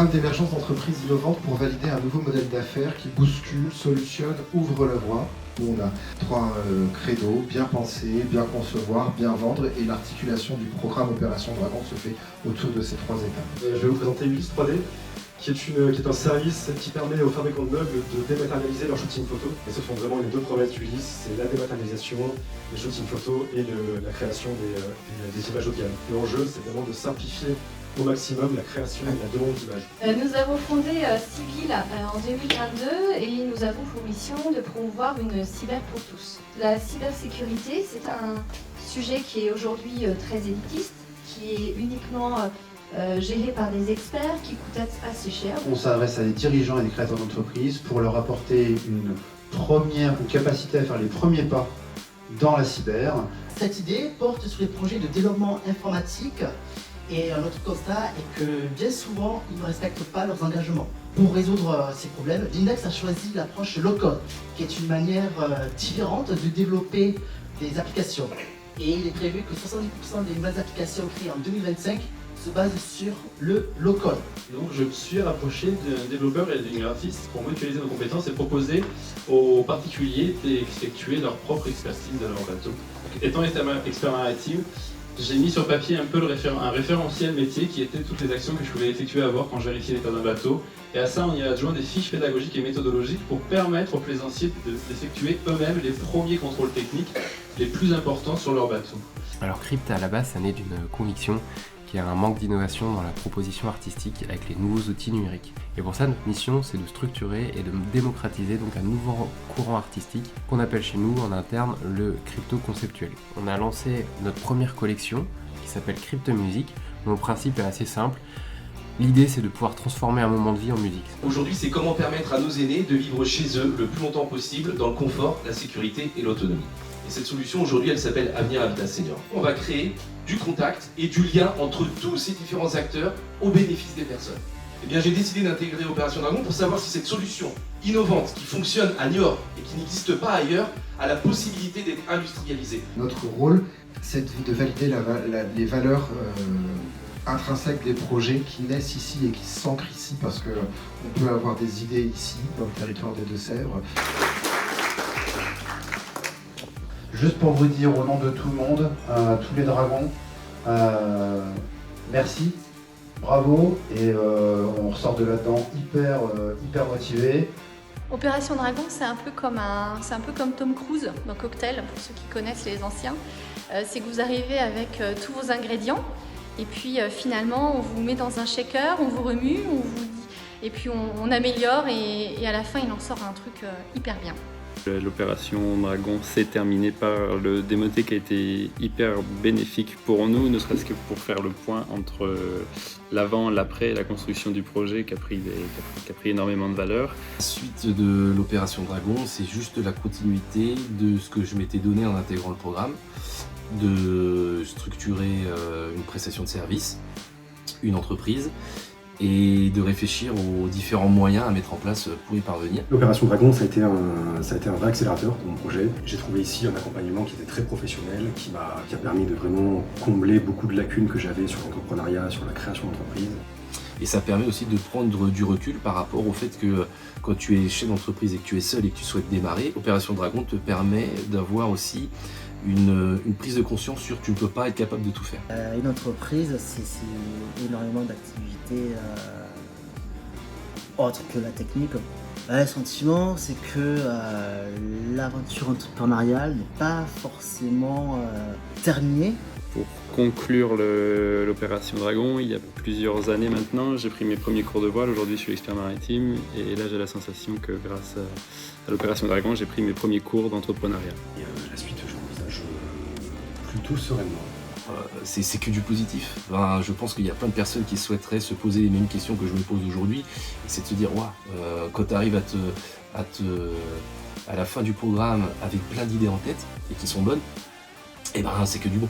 programme d'émergence d'entreprises innovantes pour valider un nouveau modèle d'affaires qui bouscule, solutionne, ouvre la voie. Où on a 3 credos, bien penser, bien concevoir, bien vendre, et l'articulation du programme Opération Dragon se fait autour de ces 3 étapes. Je vais vous présenter Ulysse 3D, qui est un service qui permet aux fabricants de meubles de dématérialiser leur shooting photo. Et ce sont vraiment les 2 promesses d'Ulysse, c'est la dématérialisation, les shootings photo et la création des images haut de gamme. L'enjeu, c'est vraiment de simplifier au maximum la création et la demande d'images. Nous avons fondé Civil en 2022 et nous avons pour mission de promouvoir une cyber pour tous. La cybersécurité, c'est un sujet qui est aujourd'hui très élitiste, qui est uniquement géré par des experts, qui coûtent assez cher. On s'adresse à des dirigeants et des créateurs d'entreprises pour leur apporter une capacité à faire les premiers pas dans la cyber. Cette idée porte sur les projets de développement informatique. Et notre constat est que bien souvent, ils ne respectent pas leurs engagements. Pour résoudre ces problèmes, l'Index a choisi l'approche low-code, qui est une manière différente de développer des applications. Et il est prévu que 70% des nouvelles applications créées en 2025 se basent sur le low-code. Donc je me suis rapproché d'un développeur et d'un graphiste pour mutualiser nos compétences et proposer aux particuliers d'effectuer leur propre expertise dans leur bateau. Étant expert maritime, j'ai mis sur papier un peu un référentiel métier qui était toutes les actions que je pouvais effectuer à bord quand je vérifiais l'état d'un bateau. Et à ça, on y a adjoint des fiches pédagogiques et méthodologiques pour permettre aux plaisanciers d'effectuer eux-mêmes les premiers contrôles techniques les plus importants sur leur bateau. Alors Crypt, à la base, ça naît d'une conviction qu'il y a un manque d'innovation dans la proposition artistique avec les nouveaux outils numériques. Et pour ça, notre mission, c'est de structurer et de démocratiser donc un nouveau courant artistique qu'on appelle chez nous en interne le crypto-conceptuel. On a lancé notre première collection qui s'appelle Crypt Music, dont le principe est assez simple. L'idée, c'est de pouvoir transformer un moment de vie en musique. Aujourd'hui, c'est comment permettre à nos aînés de vivre chez eux le plus longtemps possible dans le confort, la sécurité et l'autonomie. Et cette solution, aujourd'hui, elle s'appelle Avenir Habitat Senior. On va créer du contact et du lien entre tous ces différents acteurs au bénéfice des personnes. Eh bien, j'ai décidé d'intégrer Opération Dragon pour savoir si cette solution innovante qui fonctionne à Niort et qui n'existe pas ailleurs a la possibilité d'être industrialisée. Notre rôle, c'est de valider les valeurs intrinsèques des projets qui naissent ici et qui s'ancrent ici, parce qu'on peut avoir des idées ici, dans le territoire des Deux-Sèvres. Juste pour vous dire au nom de tout le monde, tous les dragons, merci, bravo, et on ressort de là-dedans hyper motivé. Opération Dragon, c'est un peu comme Tom Cruise dans Cocktail, pour ceux qui connaissent les anciens. C'est que vous arrivez avec tous vos ingrédients, et puis finalement on vous met dans un shaker, on vous remue, et puis on améliore, et à la fin il en sort un truc hyper bien. L'opération Dragon s'est terminée par le démoté qui a été hyper bénéfique pour nous, ne serait-ce que pour faire le point entre l'avant, l'après et la construction du projet qui a pris énormément de valeur. La suite de l'opération Dragon, c'est juste la continuité de ce que je m'étais donné en intégrant le programme, de structurer une prestation de service, une entreprise, et de réfléchir aux différents moyens à mettre en place pour y parvenir. L'opération Dragon, ça a été un vrai accélérateur de mon projet. J'ai trouvé ici un accompagnement qui était très professionnel, qui a permis de vraiment combler beaucoup de lacunes que j'avais sur l'entrepreneuriat, sur la création d'entreprise. Et ça permet aussi de prendre du recul par rapport au fait que quand tu es chef d'entreprise et que tu es seul et que tu souhaites démarrer, Opération Dragon te permet d'avoir aussi une prise de conscience sur tu ne peux pas être capable de tout faire. Une entreprise, c'est énormément d'activités autres que la technique. Le sentiment, c'est que l'aventure entrepreneuriale n'est pas forcément terminée. Pour conclure l'opération Dragon, il y a plusieurs années maintenant, j'ai pris mes premiers cours de voile. Aujourd'hui, je suis expert maritime et là, j'ai la sensation que grâce à l'opération Dragon, j'ai pris mes premiers cours d'entrepreneuriat. Et la suite, je l'envisage plutôt sereinement. C'est que du positif. Enfin, je pense qu'il y a plein de personnes qui souhaiteraient se poser les mêmes questions que je me pose aujourd'hui. C'est de se dire, quand tu arrives à la fin du programme avec plein d'idées en tête et qui sont bonnes, et ben c'est que du bon.